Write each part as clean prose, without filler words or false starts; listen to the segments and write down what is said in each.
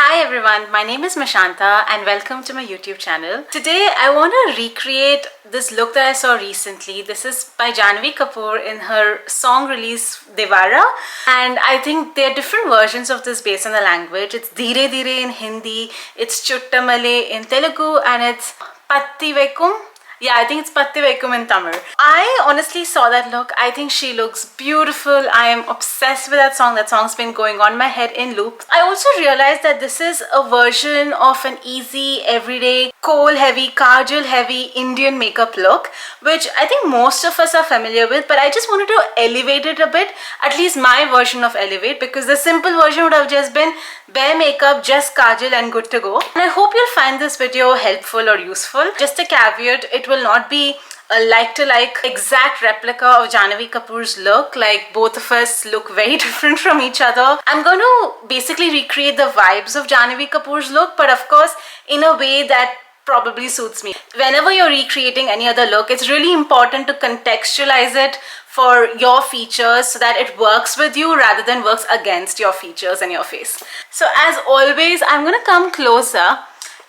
Hi everyone, my name is Mashanta and welcome to my YouTube channel. Today I want to recreate this look that I saw recently. This is by Janhvi Kapoor in her song release Devara, and I think there are different versions of this based on the language. It's Dheere Dheere in Hindi, it's Chuttamale in Telugu, and it's Patti Vekum. Yeah, I think it's Patti Vekum in Tamil. I honestly saw that look. I think she looks beautiful. I am obsessed with that song. That song's been going on my head in loop. I also realized that this is a version of an easy, everyday, kohl heavy, kajal heavy Indian makeup look, which I think most of us are familiar with, but I just wanted to elevate it a bit, at least my version of elevate, because the simple version would have just been bare makeup, just kajal and good to go. And I hope you'll find this video helpful or useful. Just a caveat, it will not be a like-to-like exact replica of Janhvi Kapoor's look. Like, both of us look very different from each other. I'm going to basically recreate the vibes of Janhvi Kapoor's look, but of course in a way that probably suits me. Whenever you're recreating any other look, it's really important to contextualize it for your features so that it works with you rather than works against your features and your face. So as always, I'm gonna come closer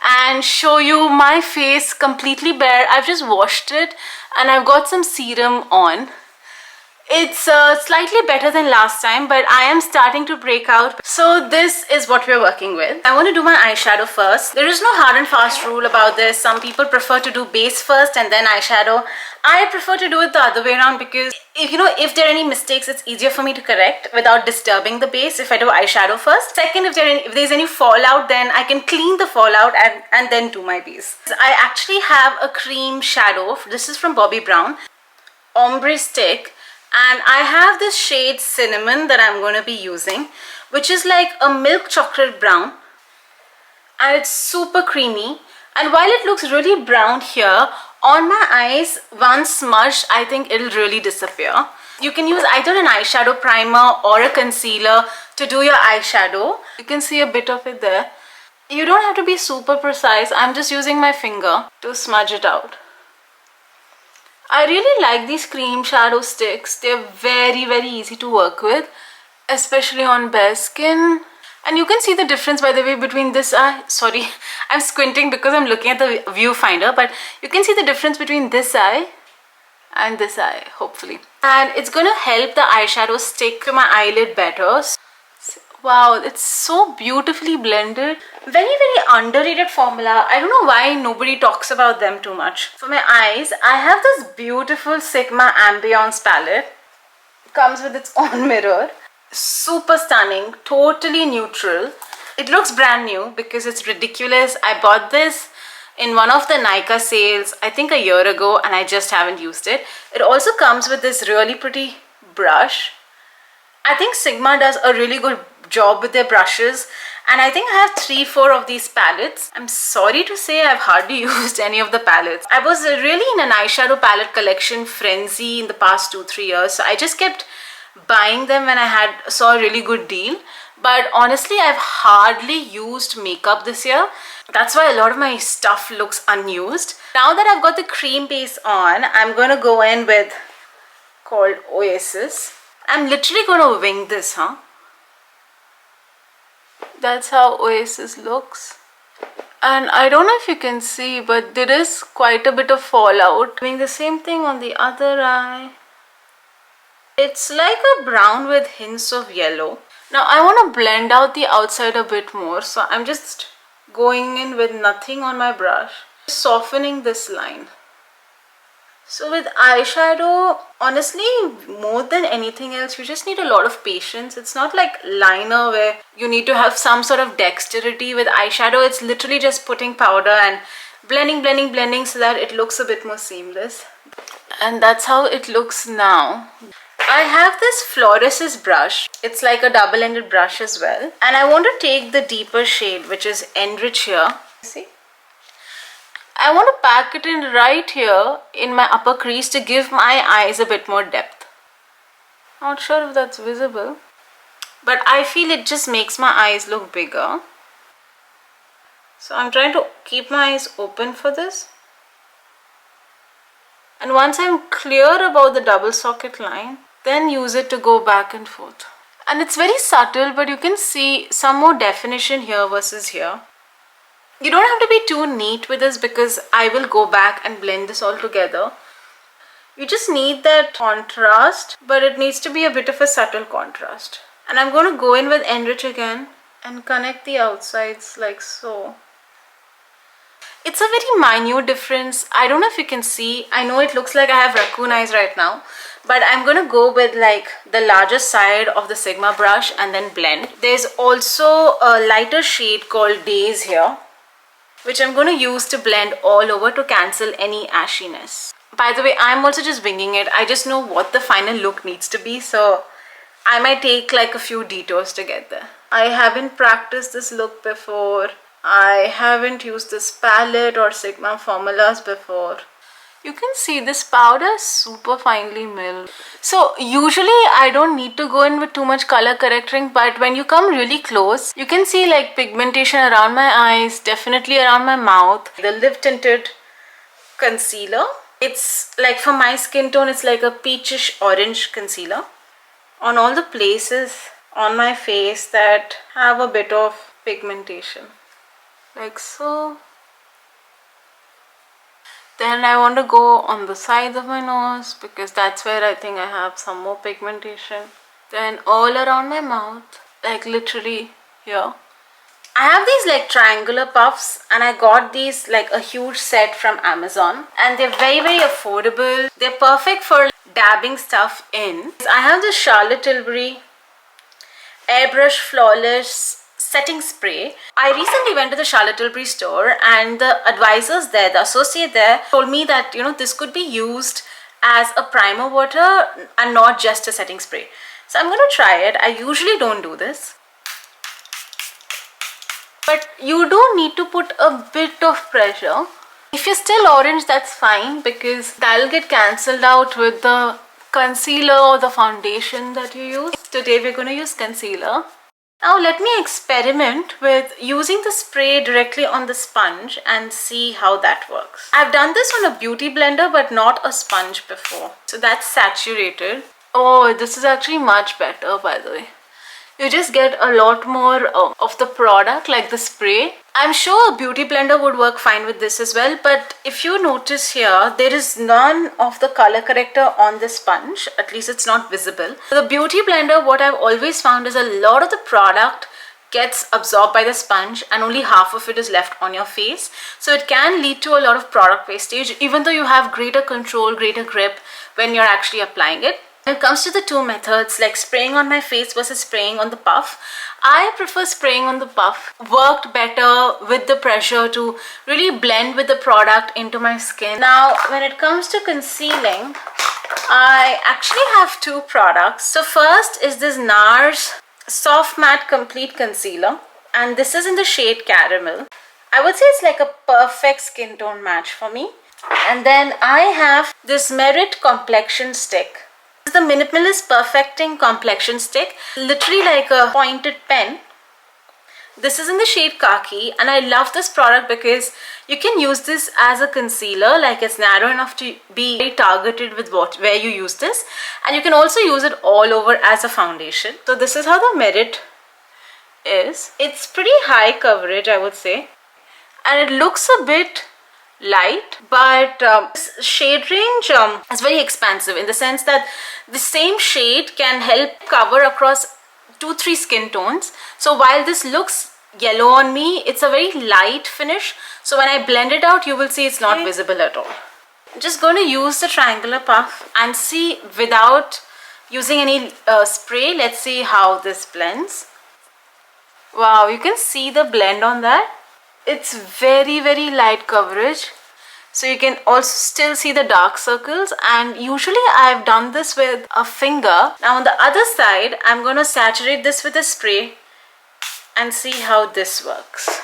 and show you my face completely bare. I've just washed it and I've got some serum on. It's slightly better than last time, but I am starting to break out. So this is what we're working with. I want to do my eyeshadow first. There is no hard and fast rule about this. Some people prefer to do base first and then eyeshadow. I prefer to do it the other way around because if there are any mistakes, it's easier for me to correct without disturbing the base if I do eyeshadow first. Second, if there's any fallout, then I can clean the fallout and then do my base. I actually have a cream shadow. This is from BOBBI BROWN Ombre Stick. And I have this shade Cinnamon that I'm going to be using, which is like a milk chocolate brown, and it's super creamy. And while it looks really brown here, on my eyes, once smudged, I think it'll really disappear. You can use either an eyeshadow primer or a concealer to do your eyeshadow. You can see a bit of it there. You don't have to be super precise. I'm just using my finger to smudge it out. I really like these cream shadow sticks. They're very, very easy to work with, especially on bare skin. And you can see the difference, by the way, between this eye. Sorry, I'm squinting because I'm looking at the viewfinder, but you can see the difference between this eye and this eye, hopefully. And it's going to help the eyeshadow stick to my eyelid better. Wow, it's so beautifully blended. Very, very underrated formula. I don't know why nobody talks about them too much. For my eyes, I have this beautiful Sigma Ambiance palette. It comes with its own mirror. Super stunning, totally neutral. It looks brand new because it's ridiculous. I bought this in one of the Nykaa sales, I think a year ago, and I just haven't used it. It also comes with this really pretty brush. I think Sigma does a really good job with their brushes, and I think I have 3-4 of these palettes. I'm sorry to say I've hardly used any of the palettes. I was really in an eyeshadow palette collection frenzy in the past 2-3 years, so I just kept buying them when I saw a really good deal. But honestly, I've hardly used makeup this year. That's why a lot of my stuff looks unused. Now that I've got the cream base on, I'm going to go in with called Oasis. I'm literally going to wing this, That's how Oasis looks. And I don't know if you can see, but there is quite a bit of fallout. Doing the same thing on the other eye. It's like a brown with hints of yellow. Now I want to blend out the outside a bit more, so I'm just going in with nothing on my brush, softening this line. So with eyeshadow, honestly, more than anything else, you just need a lot of patience. It's not like liner where you need to have some sort of dexterity. With eyeshadow, it's literally just putting powder and blending so that it looks a bit more seamless. And that's how it looks now. I have this Fluorescence brush. It's like a double-ended brush as well. And I want to take the deeper shade, which is Enrich here. See? I want to pack it in right here in my upper crease to give my eyes a bit more depth. Not sure if that's visible, but I feel it just makes my eyes look bigger. So I'm trying to keep my eyes open for this. And once I'm clear about the double socket line, then use it to go back and forth. And it's very subtle, but you can see some more definition here versus here. You don't have to be too neat with this because I will go back and blend this all together. You just need that contrast, but it needs to be a bit of a subtle contrast. And I'm going to go in with Enrich again and connect the outsides like so. It's a very minute difference. I don't know if you can see. I know it looks like I have raccoon eyes right now, but I'm going to go with like the larger side of the Sigma brush and then blend. There's also a lighter shade called Days here, which I'm going to use to blend all over to cancel any ashiness. By the way, I'm also just winging it. I just know what the final look needs to be, so I might take like a few detours to get there. I haven't practiced this look before. I haven't used this palette or Sigma formulas before. You can see this powder is super finely milled. So usually I don't need to go in with too much color correcting, but when you come really close, you can see like pigmentation around my eyes, definitely around my mouth. The lip tinted concealer. It's like, for my skin tone, it's like a peachish orange concealer on all the places on my face that have a bit of pigmentation. Like so. Then I want to go on the sides of my nose because that's where I think I have some more pigmentation. Then all around my mouth, like literally here. I have these like triangular puffs and I got these like a huge set from Amazon, and they're very affordable. They're perfect for dabbing stuff in. I have this Charlotte Tilbury Airbrush Flawless setting spray. I recently went to the Charlotte Tilbury store and the advisors there, the associate there, told me that, you know, this could be used as a primer water and not just a setting spray. So I'm going to try it. I usually don't do this, but you do need to put a bit of pressure. If you're still orange, that's fine because that'll get cancelled out with the concealer or the foundation that you use. Today we're going to use concealer. Now let me experiment with using the spray directly on the sponge and see how that works. I've done this on a beauty blender but not a sponge before. So that's saturated. Oh, this is actually much better, by the way. You just get a lot more of the product, like the spray. I'm sure a beauty blender would work fine with this as well, but if you notice here, there is none of the color corrector on the sponge. At least it's not visible. The beauty blender, what I've always found is a lot of the product gets absorbed by the sponge and only half of it is left on your face. So it can lead to a lot of product wastage, even though you have greater control, greater grip when you're actually applying it. When it comes to the two methods, like spraying on my face versus spraying on the puff, I prefer spraying on the puff. Worked better with the pressure to really blend with the product into my skin. Now, when it comes to concealing, I actually have two products. So first is this NARS Soft Matte Complete Concealer, and this is in the shade Caramel. I would say it's like a perfect skin tone match for me. And then I have this Merit Complexion Stick. This is the Minimalist Perfecting Complexion Stick, literally like a pointed pen. This is in the shade Khaki, and I love this product because you can use this as a concealer, like it's narrow enough to be very targeted with where you use this, and you can also use it all over as a foundation. So this is how the Merit is. It's pretty high coverage, I would say, and it looks a bit light, but this shade range is very expansive in the sense that the same shade can help cover across 2-3 skin tones. So while this looks yellow on me, it's a very light finish, so when I blend it out you will see it's not visible at all. I'm just going to use the triangular puff and see without using any spray. Let's see how this blends. Wow, you can see the blend on that. It's very light coverage, so you can also still see the dark circles, and usually I've done this with a finger. Now on the other side, I'm going to saturate this with a spray and see how this works.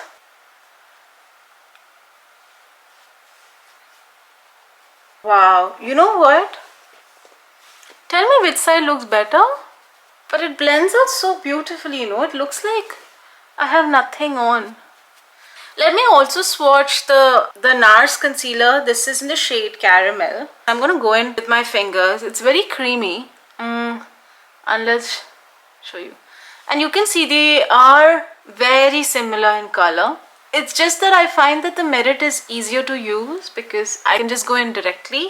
Wow, you know what? Tell me which side looks better, but it blends out so beautifully, you know. It looks like I have nothing on. Let me also swatch the NARS concealer. This is in the shade Caramel. I'm going to go in with my fingers. It's very creamy. And let's show you. And you can see they are very similar in color. It's just that I find that the Merit is easier to use because I can just go in directly,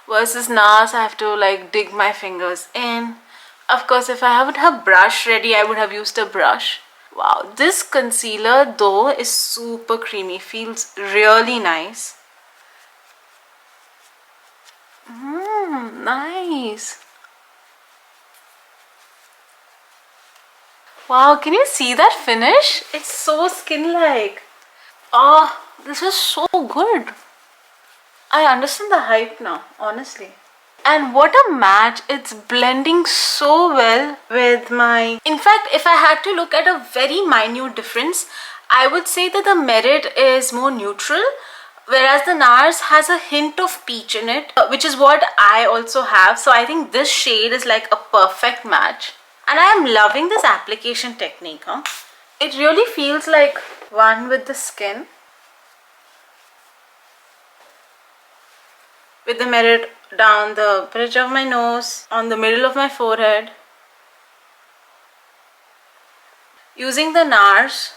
versus NARS I have to like dig my fingers in. Of course, if I haven't have brush ready, I would have used a brush. Wow, this concealer though is super creamy, feels really nice. Nice. Wow, can you see that finish? It's so skin-like. Oh, this is so good. I understand the hype now, honestly. And what a match. It's blending so well with my... In fact, if I had to look at a very minute difference, I would say that the Merit is more neutral, whereas the NARS has a hint of peach in it, which is what I also have. So I think this shade is like a perfect match. And I am loving this application technique. It really feels like one with the skin. With the Merit down the bridge of my nose, on the middle of my forehead. Using the NARS.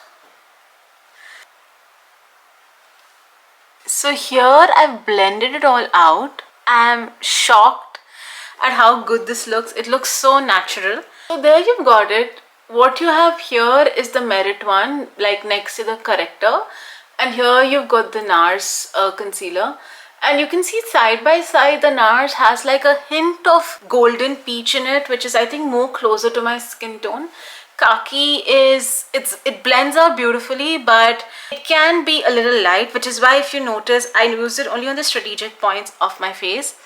So here I've blended it all out. I'm shocked at how good this looks. It looks so natural. So there you've got it. What you have here is the Merit one, like next to the corrector. And here you've got the NARS concealer. And you can see side by side the NARS has like a hint of golden peach in it, which is I think more closer to my skin tone. Khaki it blends out beautifully, but it can be a little light, which is why if you notice I used it only on the strategic points of my face.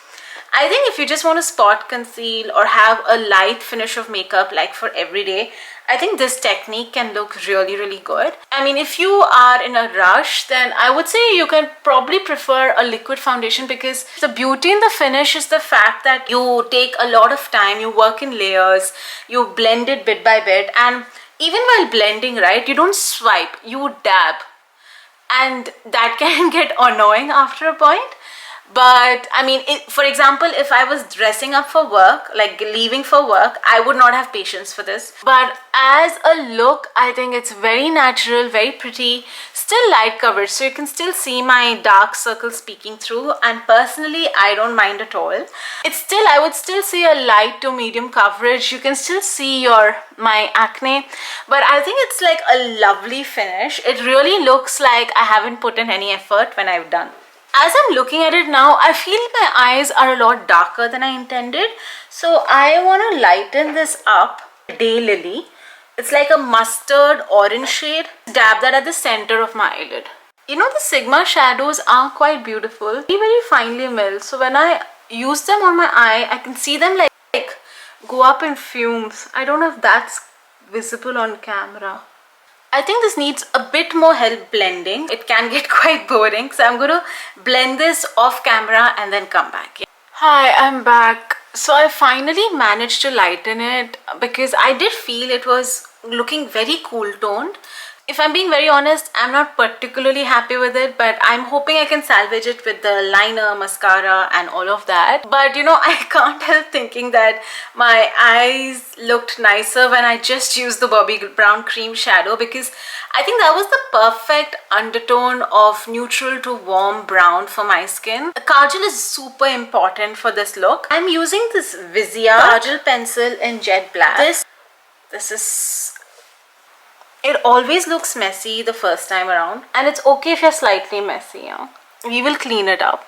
I think if you just want to spot conceal or have a light finish of makeup like for everyday, I think this technique can look really, really good. I mean, if you are in a rush, then I would say you can probably prefer a liquid foundation, because the beauty in the finish is the fact that you take a lot of time, you work in layers, you blend it bit by bit, and even while blending, right, you don't swipe, you dab. And that can get annoying after a point. But I mean, for example, if I was dressing up for work, like leaving for work, I would not have patience for this. But as a look, I think it's very natural, very pretty, still light coverage, so you can still see my dark circles peeking through, and personally I don't mind at all. It's still, I would still say a light to medium coverage. You can still see my acne, but I think it's like a lovely finish. It really looks like I haven't put in any effort when I've done. As I'm looking at it now, I feel my eyes are a lot darker than I intended. So I want to lighten this up. Daylily. It's like a mustard orange shade. Dab that at the center of my eyelid. You know, the Sigma shadows are quite beautiful. Very, very finely milled. So when I use them on my eye, I can see them like go up in fumes. I don't know if that's visible on camera. I think this needs a bit more help blending. It can get quite boring, so I'm going to blend this off camera and then come back. Yeah. Hi, I'm back. So I finally managed to lighten it because I did feel it was looking very cool toned. If I'm being very honest, I'm not particularly happy with it, but I'm hoping I can salvage it with the liner, mascara and all of that. But you know, I can't help thinking that my eyes looked nicer when I just used the BOBBI Brown Cream Shadow, because I think that was the perfect undertone of neutral to warm brown for my skin. The Kajal is super important for this look. I'm using this Viseart Kajal pencil in jet black. This is... It always looks messy the first time around, and it's okay if you're slightly messy. Yeah? We will clean it up.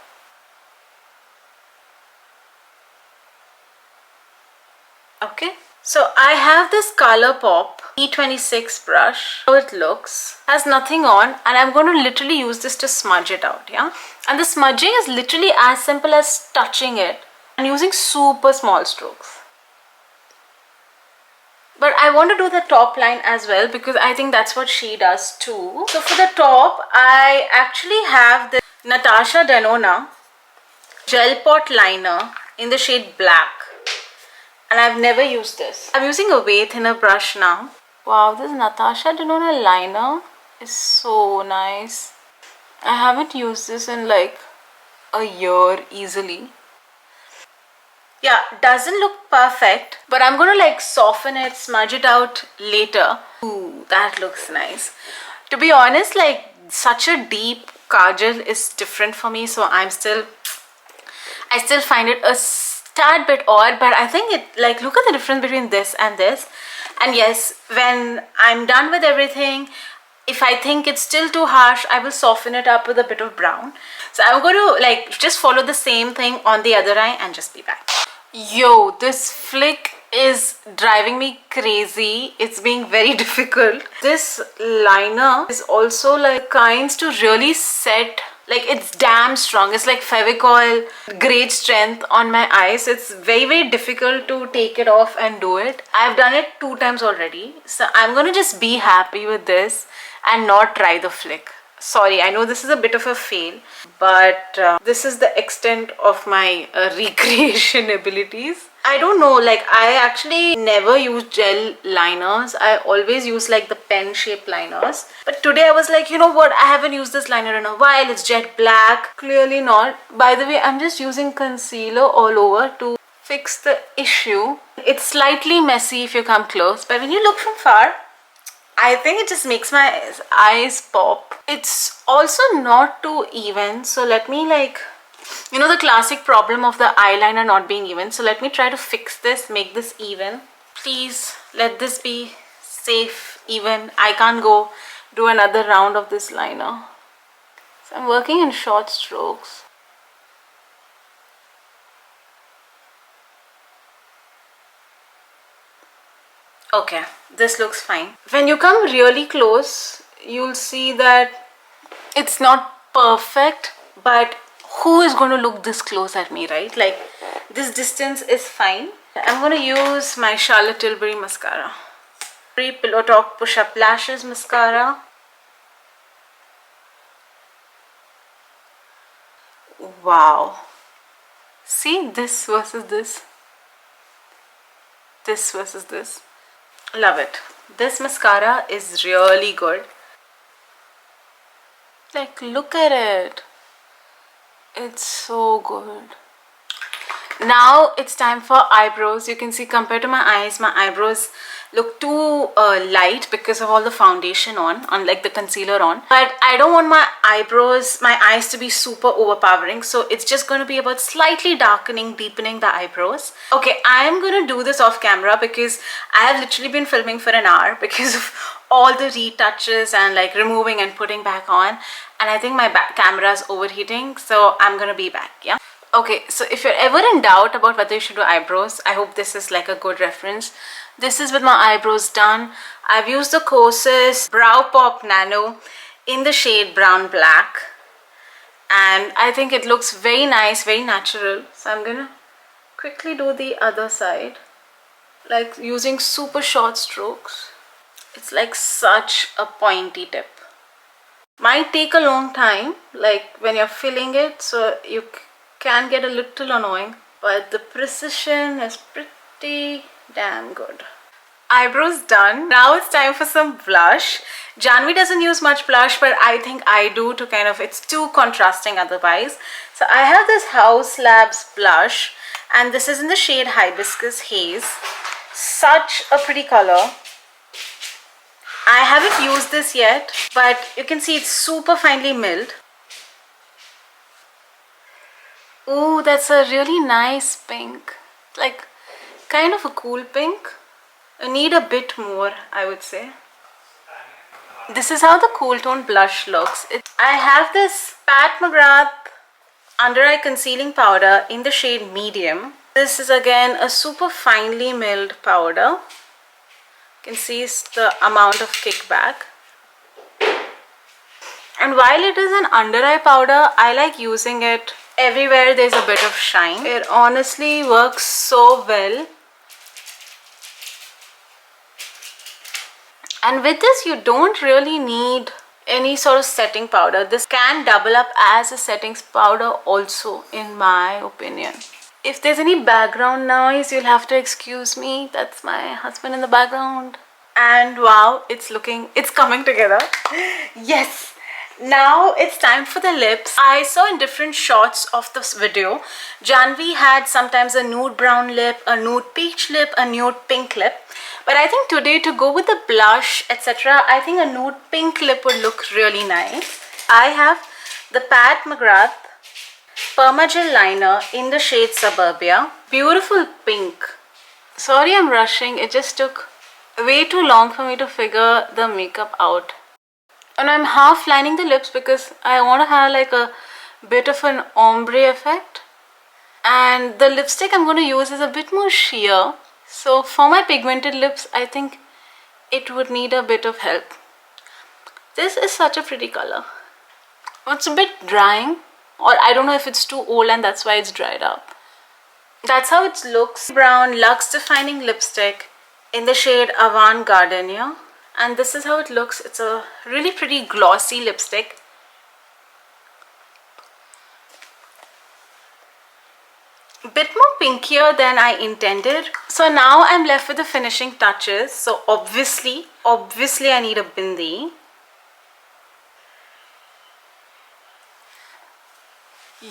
Okay, so I have this Colourpop E26 brush. How it looks. Has nothing on, and I'm going to literally use this to smudge it out. Yeah, and the smudging is literally as simple as touching it and using super small strokes. But I want to do the top line as well, because I think that's what she does too. So for the top, I actually have the Natasha Denona Gel Pot Liner in the shade Black. And I've never used this. I'm using a way thinner brush now. Wow, this Natasha Denona liner is so nice. I haven't used this in like a year easily. Yeah, doesn't look perfect, but I'm gonna like soften it, smudge it out later. Ooh, that looks nice. To be honest, like such a deep kajal is different for me, so I still find it a tad bit odd, but I think it, like, look at the difference between this and this. And yes, when I'm done with everything, if I think it's still too harsh, I will soften it up with a bit of brown. So I'm going to like just follow the same thing on the other eye and just be back. Yo, this flick is driving me crazy. It's being very difficult. This liner is also like kinds to really set, like it's damn strong. It's like Fevicol great strength on my eyes. It's very difficult to take it off and do it. I've done it 2 times already, so I'm gonna just be happy with this and not try the flick. Sorry, I know this is a bit of a fail, but this is the extent of my recreation abilities. I don't know, like I actually never use gel liners. I always use like the pen shaped liners. But today I was like, you know what, I haven't used this liner in a while. It's jet black. Clearly not. By the way, I'm just using concealer all over to fix the issue. It's slightly messy if you come close, but when you look from far, I think it just makes my eyes pop. It's also not too even, so let me like, you know the classic problem of the eyeliner not being even, so let me try to fix this, make this even. Please let this be safe, even. I can't go do another round of this liner. So I'm working in short strokes. Okay, this looks fine. When you come really close, you'll see that it's not perfect, but who is going to look this close at me, right? Like this distance is fine. I'm going to use my Charlotte Tilbury mascara. Pillow Talk Push Up Lashes mascara. Wow. See, this versus this. This versus this. Love it. This mascara is really good. Like, look at it. It's so good. Now it's time for eyebrows. You can see compared to my eyes, my eyebrows look too light because of all the foundation on, like the concealer on. But I don't want my eyebrows, my eyes to be super overpowering. So it's just going to be about slightly darkening, deepening the eyebrows. Okay, I am going to do this off camera because I have literally been filming for an hour because of all the retouches and like removing and putting back on. And I think my camera is overheating. So I'm going to be back, yeah? Okay, so if you're ever in doubt about whether you should do eyebrows, I hope this is like a good reference. This is with my eyebrows done. I've used the Kosas Brow Pop Nano in the shade Brown Black. And I think it looks very nice, very natural. So I'm gonna quickly do the other side. Like using super short strokes. It's like such a pointy tip. Might take a long time, like when you're filling it, so you can get a little annoying, but the precision is pretty damn good. Eyebrows done. Now it's time for some blush. Janhvi doesn't use much blush, but I think I do to kind of, it's too contrasting otherwise. So I have this Haus Labs blush, and this is in the shade Hibiscus Haze. Such a pretty color. I haven't used this yet, but you can see it's super finely milled. Ooh, that's a really nice pink. Like, kind of a cool pink. I need a bit more, I would say. This is how the cool tone blush looks. I have this Pat McGrath under eye concealing powder in the shade medium. This is again a super finely milled powder. You can see the amount of kickback. And while it is an under eye powder, I like using it everywhere there's a bit of shine. It honestly works so well. And with this, you don't really need any sort of setting powder. This can double up as a setting powder also, in my opinion. If there's any background noise, you'll have to excuse me. That's my husband in the background. And wow, it's coming together. Yes! Now it's time for the lips. I saw in different shots of this video, Janhvi had sometimes a nude brown lip, a nude peach lip, a nude pink lip. But I think today, to go with the blush, etc., I think a nude pink lip would look really nice. I have the Pat McGrath Permagel liner in the shade Suburbia. Beautiful pink. Sorry I'm rushing, it just took way too long for me to figure the makeup out. And I'm half lining the lips because I want to have like a bit of an ombre effect. And the lipstick I'm going to use is a bit more sheer. So for my pigmented lips, I think it would need a bit of help. This is such a pretty color. It's a bit drying, or I don't know if it's too old and that's why it's dried up. That's how it looks. Brown Luxe Defining Lipstick in the shade Avant Gardenia. And this is how it looks. It's a really pretty glossy lipstick. Bit more pinkier than I intended. So now I'm left with the finishing touches. So obviously I need a bindi.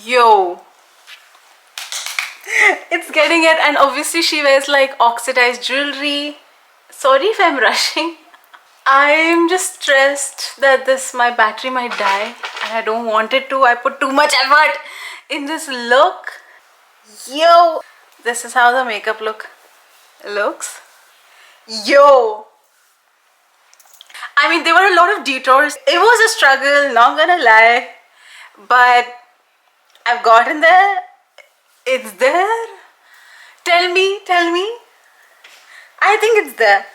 Yo, it's getting it. And obviously she wears like oxidized jewelry. Sorry if I'm rushing. I'm just stressed that my battery might die and I don't want it to. I put too much effort in this look. Yo, this is how the makeup looks. Yo, I mean, there were a lot of detours. It was a struggle, not gonna lie, but I've gotten there. It's there. Tell me. I think it's there.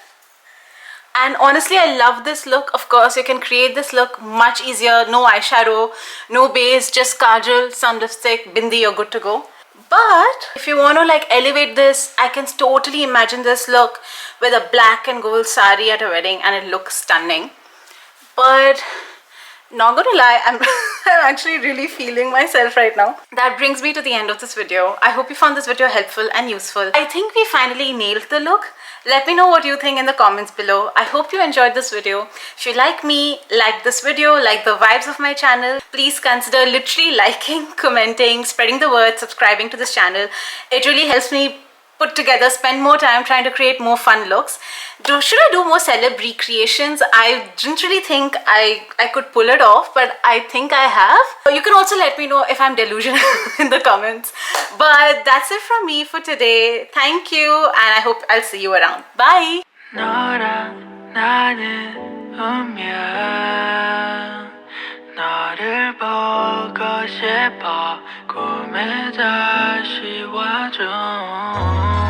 And honestly, I love this look. Of course, you can create this look much easier. No eyeshadow, no base, just kajal, some lipstick, bindi, you're good to go. But if you want to like elevate this, I can totally imagine this look with a black and gold sari at a wedding and it looks stunning. But not gonna lie, I'm actually really feeling myself right now. That brings me to the end of this video. I hope you found this video helpful and useful. I think we finally nailed the look. Let me know what you think in the comments below. I hope you enjoyed this video. If you like me, like this video, like the vibes of my channel, please consider literally liking, commenting, spreading the word, subscribing to this channel. It really helps me spend more time trying to create more fun looks. Should I do more celeb recreations? I didn't really think I could pull it off, but I think I have. You can also let me know if I'm delusional in the comments. But that's it from me for today. Thank you, and I hope I'll see you around. Bye! 너를 보고 싶어 꿈에 다시 와줘